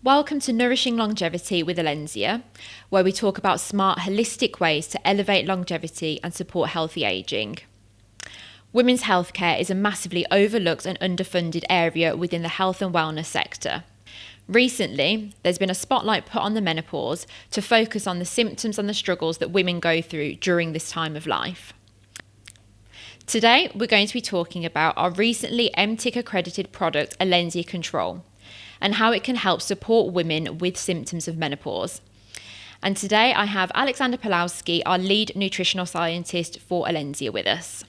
Welcome to Nourishing Longevity with elénzia, where we talk about smart, holistic ways to elevate longevity and support healthy ageing. Women's healthcare is a massively overlooked and underfunded area within the health and wellness sector. Recently, there's been a spotlight put on the menopause to focus on the symptoms and the struggles that women go through during this time of life. Today, we're going to be talking about our recently MTIC accredited product, elénzia Control, and how it can help support women with symptoms of menopause. And today I have Alexander Pawlowski, our lead nutritional scientist for elénzia, with us.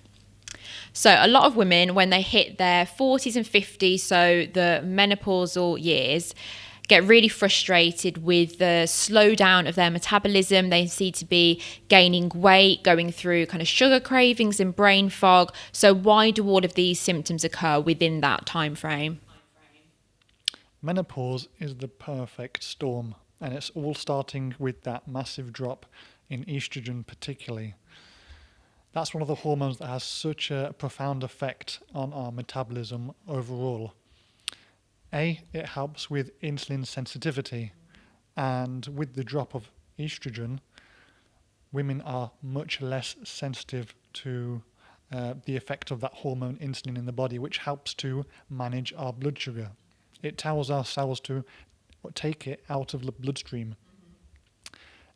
So a lot of women, when they hit their 40s and 50s, so the menopausal years, get really frustrated with the slowdown of their metabolism. They seem to be gaining weight, going through kind of sugar cravings and brain fog. So why do all of these symptoms occur within that time frame? Menopause is the perfect storm, and it's all starting with that massive drop in estrogen particularly. That's one of the hormones that has such a profound effect on our metabolism overall. It helps with insulin sensitivity, and with the drop of estrogen, women are much less sensitive to the effect of that hormone insulin in the body, which helps to manage our blood sugar. It tells our cells to take it out of the bloodstream.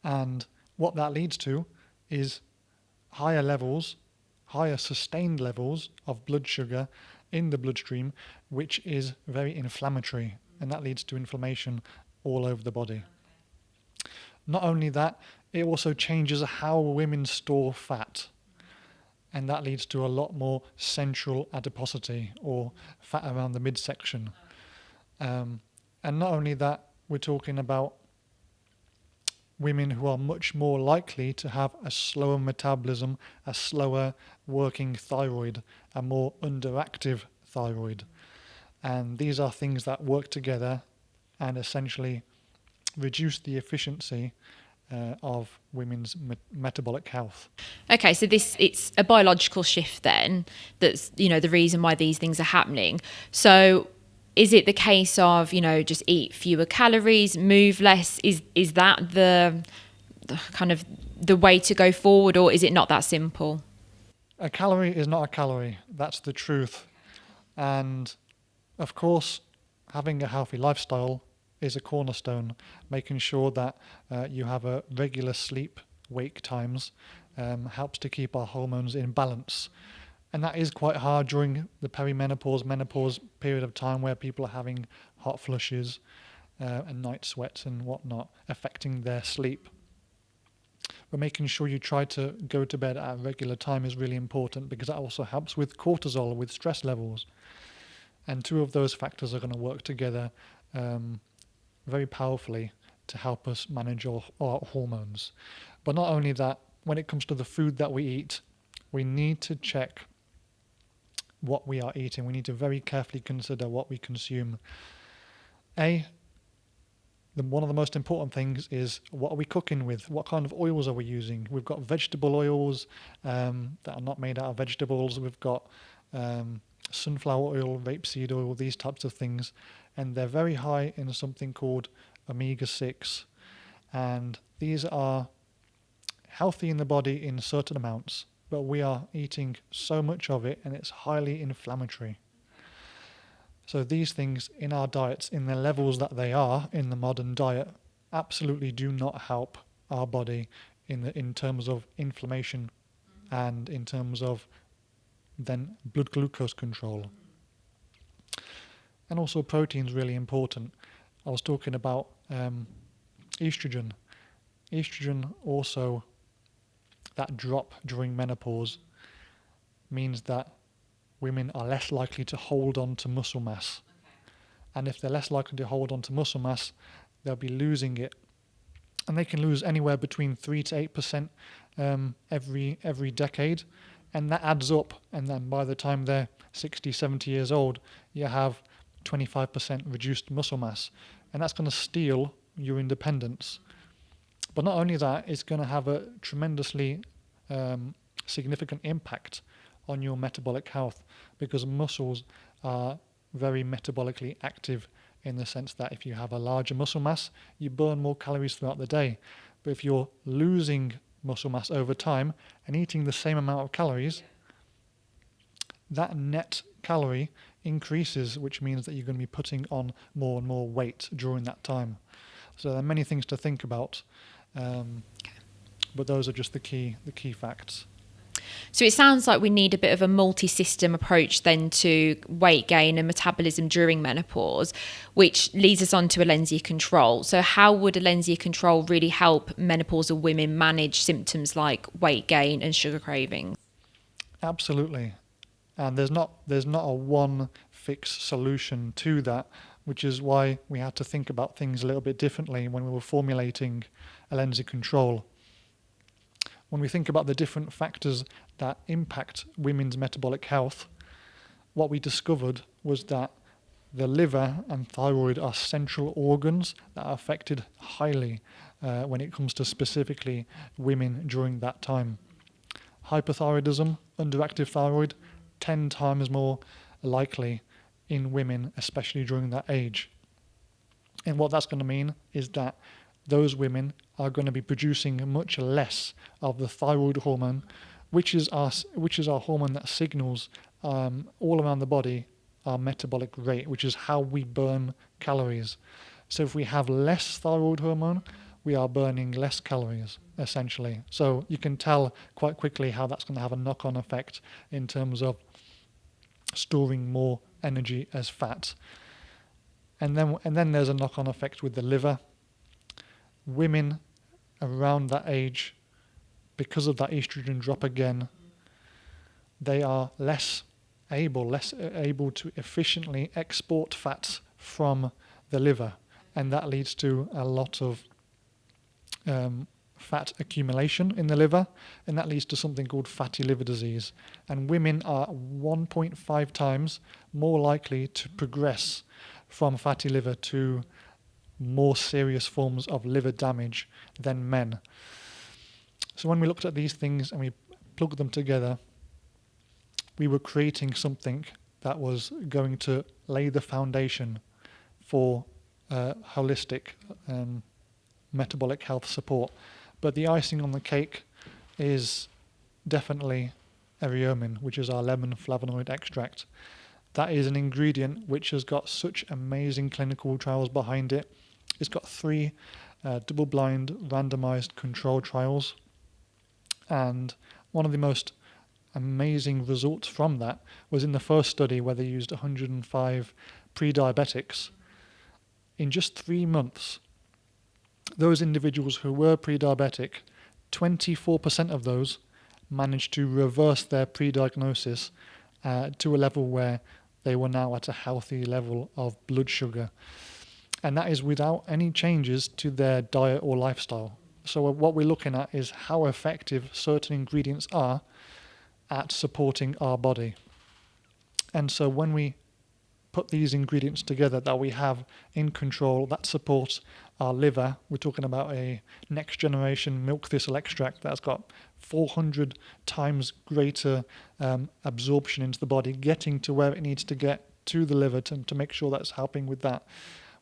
And what that leads to is higher sustained levels of blood sugar in the bloodstream, which is very inflammatory, and that leads to inflammation all over the body. Not only that, it also changes how women store fat, and that leads to a lot more central adiposity, or fat around the midsection. And not only that, we're talking about women who are much more likely to have a slower metabolism, a slower working thyroid, a more underactive thyroid. And these are things that work together and essentially reduce the efficiency of women's metabolic health. Okay, so it's a biological shift then that's, the reason why these things are happening. So is it the case of, just eat fewer calories, move less? Is that the kind of the way to go forward, or is it not that simple? A calorie is not a calorie. That's the truth. And of course, having a healthy lifestyle is a cornerstone, making sure that you have a regular sleep-wake times helps to keep our hormones in balance. And that is quite hard during the menopause period of time, where people are having hot flushes and night sweats and whatnot, affecting their sleep. But making sure you try to go to bed at a regular time is really important, because that also helps with cortisol, with stress levels. And two of those factors are going to work together very powerfully to help us manage our hormones. But not only that, when it comes to the food that we eat, we need to check what we are eating. We need to very carefully consider what we consume. One of the most important things is, what are we cooking with? What kind of oils are we using? We've got vegetable oils that are not made out of vegetables. We've got sunflower oil, rapeseed oil, these types of things. And they're very high in something called omega-6. And these are healthy in the body in certain amounts, but we are eating so much of it, and it's highly inflammatory. So these things in our diets, in the levels that they are in the modern diet, absolutely do not help our body in terms of inflammation and in terms of then blood glucose control. And also protein is really important. I was talking about estrogen. Estrogen also, that drop during menopause, means that women are less likely to hold on to muscle mass. And if they're less likely to hold on to muscle mass, they'll be losing it. And they can lose anywhere between 3 to 8% every decade. And that adds up. And then by the time they're 60, 70 years old, you have 25% reduced muscle mass. And that's going to steal your independence. But not only that, it's going to have a tremendously significant impact on your metabolic health, because muscles are very metabolically active in the sense that if you have a larger muscle mass, you burn more calories throughout the day. But if you're losing muscle mass over time and eating the same amount of calories, that net calorie increases, which means that you're going to be putting on more and more weight during that time. So there are many things to think about, but those are just the key facts. So it sounds like we need a bit of a multi-system approach then to weight gain and metabolism during menopause, which leads us on to elénzia control. So how would elénzia control really help menopausal women manage symptoms like weight gain and sugar cravings? Absolutely. And there's not a one fixed solution to that, which is why we had to think about things a little bit differently when we were formulating elénzia control. When we think about the different factors that impact women's metabolic health, what we discovered was that the liver and thyroid are central organs that are affected highly when it comes to specifically women during that time. Hypothyroidism, underactive thyroid, 10 times more likely in women, especially during that age. And what that's going to mean is that those women are going to be producing much less of the thyroid hormone, which is our hormone that signals all around the body our metabolic rate, which is how we burn calories. So if we have less thyroid hormone, we are burning less calories, essentially. So you can tell quite quickly how that's going to have a knock-on effect in terms of storing more energy as fat. And then there's a knock-on effect with the liver. Women around that age, because of that estrogen drop again, they are less able to efficiently export fats from the liver, and that leads to a lot of fat accumulation in the liver, and that leads to something called fatty liver disease. And women are 1.5 times more likely to progress from fatty liver to more serious forms of liver damage than men. So when we looked at these things and we plugged them together, we were creating something that was going to lay the foundation for holistic metabolic health support. But the icing on the cake is definitely eriomin, which is our lemon flavonoid extract. That is an ingredient which has got such amazing clinical trials behind it. It's got 3 double-blind randomized control trials, and one of the most amazing results from that was in the first study where they used 105 pre-diabetics. In just 3 months, those individuals who were pre-diabetic, 24% of those managed to reverse their pre-diagnosis to a level where they were now at a healthy level of blood sugar. And that is without any changes to their diet or lifestyle. So what we're looking at is how effective certain ingredients are at supporting our body. And so when we put these ingredients together that we have in control that support our liver, we're talking about a next generation milk thistle extract that's got 400 times greater absorption into the body, getting to where it needs to get to the liver to make sure that's helping with that.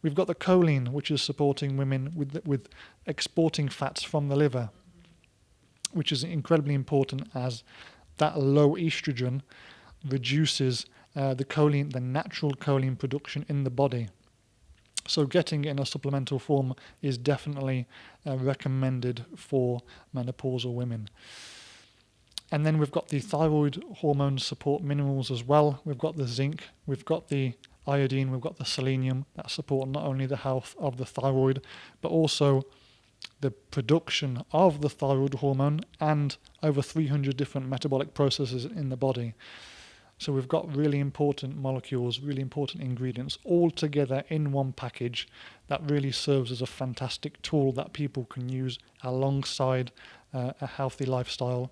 We've got the choline, which is supporting women with exporting fats from the liver, which is incredibly important as that low estrogen reduces the natural choline production in the body. So getting it in a supplemental form is definitely recommended for menopausal women. And then we've got the thyroid hormone support minerals as well. We've got the zinc, we've got the iodine, we've got the selenium that support not only the health of the thyroid, but also the production of the thyroid hormone and over 300 different metabolic processes in the body. So we've got really important molecules, really important ingredients all together in one package that really serves as a fantastic tool that people can use alongside a healthy lifestyle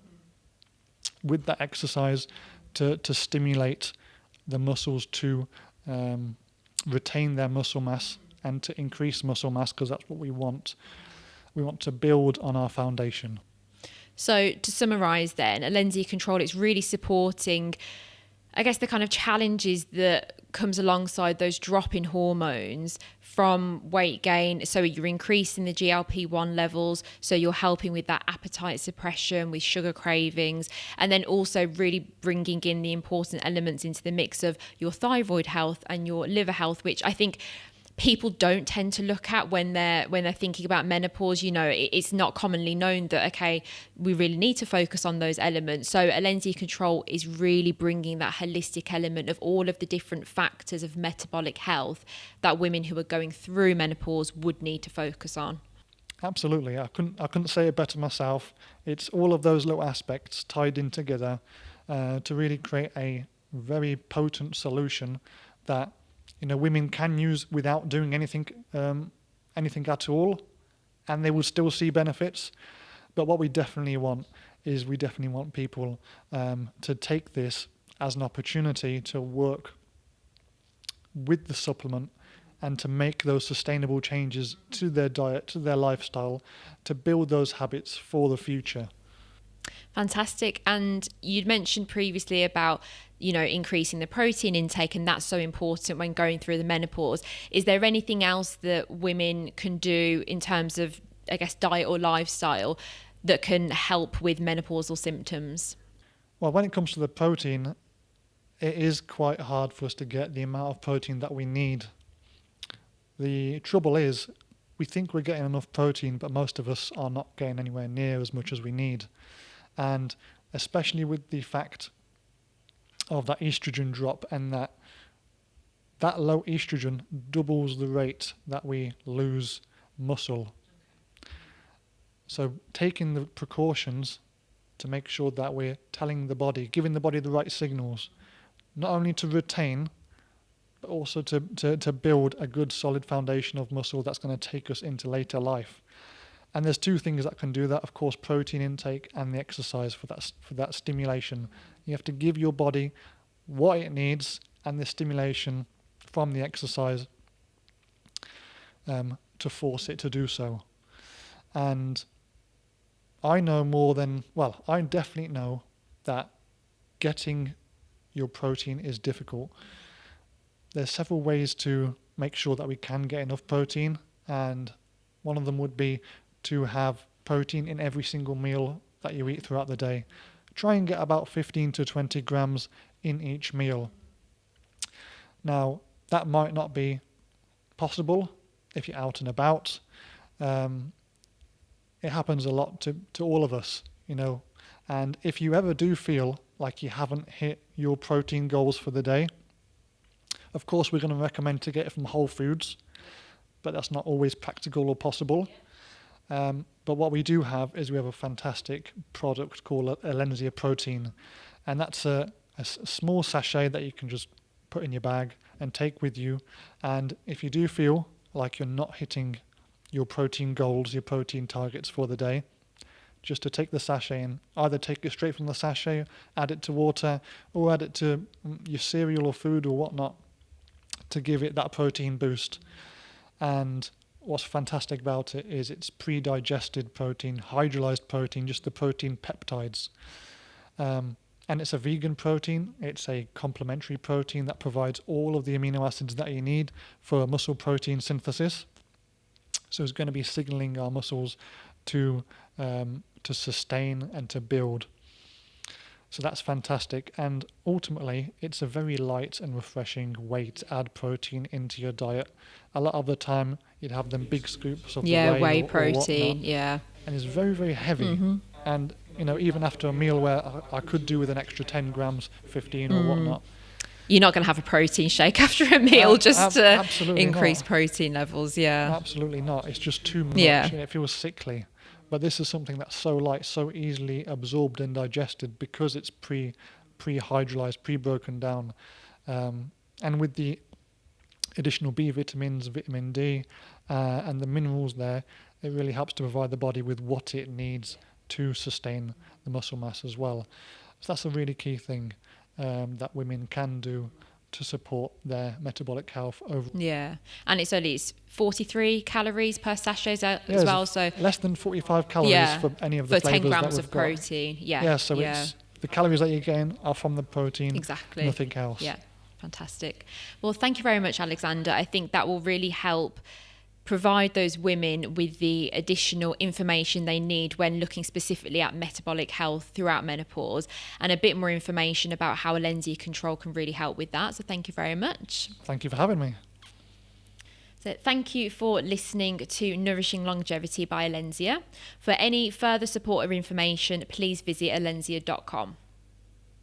with that exercise to stimulate the muscles to retain their muscle mass and to increase muscle mass, because that's what we want. We want to build on our foundation. So to summarise then, elénzia control, it's really supporting, I guess, the kind of challenges that comes alongside those drop in hormones from weight gain. So you're increasing the GLP-1 levels, so you're helping with that appetite suppression, with sugar cravings, and then also really bringing in the important elements into the mix of your thyroid health and your liver health, which I think people don't tend to look at when they're thinking about menopause. It's not commonly known that, okay, we really need to focus on those elements. So elénzia control is really bringing that holistic element of all of the different factors of metabolic health that women who are going through menopause would need to focus on. Absolutely. I couldn't say it better myself. It's all of those little aspects tied in together to really create a very potent solution that women can use without doing anything at all, and they will still see benefits. But what we definitely want is people to take this as an opportunity to work with the supplement and to make those sustainable changes to their diet, to their lifestyle, to build those habits for the future. Fantastic. And you'd mentioned previously about, increasing the protein intake, and that's so important when going through the menopause. Is there anything else that women can do in terms of, I guess, diet or lifestyle that can help with menopausal symptoms? Well, when it comes to the protein, it is quite hard for us to get the amount of protein that we need. The trouble is, we think we're getting enough protein, but most of us are not getting anywhere near as much as we need. And especially with the fact of that estrogen drop, and that low estrogen doubles the rate that we lose muscle. So taking the precautions to make sure that we're giving the body the right signals, not only to retain, but also to build a good solid foundation of muscle that's going to take us into later life. And there's two things that can do that, of course, protein intake and the exercise for that stimulation. You have to give your body what it needs and the stimulation from the exercise to force it to do so. And I definitely know that getting your protein is difficult. There's several ways to make sure that we can get enough protein, and one of them would be to have protein in every single meal that you eat throughout the day. Try and get about 15 to 20 grams in each meal. Now, that might not be possible if you're out and about. It happens a lot to all of us, and if you ever do feel like you haven't hit your protein goals for the day, of course we're going to recommend to get it from whole foods, but that's not always practical or possible. But what we do have is we have a fantastic product called elénzia protein, and that's a small sachet that you can just put in your bag and take with you. And if you do feel like you're not hitting your protein goals, your protein targets for the day, just to take the sachet and either take it straight from the sachet, add it to water, or add it to your cereal or food or whatnot to give it that protein boost. And what's fantastic about it is it's pre-digested protein, hydrolyzed protein, just the protein peptides. And it's a vegan protein. It's a complementary protein that provides all of the amino acids that you need for muscle protein synthesis. So it's going to be signaling our muscles to sustain and to build. So that's fantastic. And ultimately, it's a very light and refreshing way to add protein into your diet. A lot of the time, you'd have them big scoops of whey or protein, whatnot, and it's very, very heavy. Mm-hmm. And even after a meal where I could do with an extra 10 grams, 15 or whatnot. You're not going to have a protein shake after a meal just to increase not. Protein levels, yeah. Absolutely not. It's just too much. Yeah. It feels sickly. But this is something that's so light, so easily absorbed and digested because it's pre-hydrolyzed, pre-broken down. And with the additional B vitamins, vitamin D, and the minerals there, it really helps to provide the body with what it needs to sustain the muscle mass as well. So that's a really key thing that women can do to support their metabolic health overall. Yeah, and it's 43 calories per sachet as well, so less than 45 calories for any of the flavors 10 grams that of protein. It's the calories that you're getting are from the protein, exactly, nothing else. Yeah, Fantastic. Well, thank you very much, Alexander. I think that will really help provide those women with the additional information they need when looking specifically at metabolic health throughout menopause, and a bit more information about how elénzia control can really help with that. So thank you very much. Thank you for having me. So thank you for listening to Nourishing Longevity by elénzia. For any further support or information, please visit elénzia.com.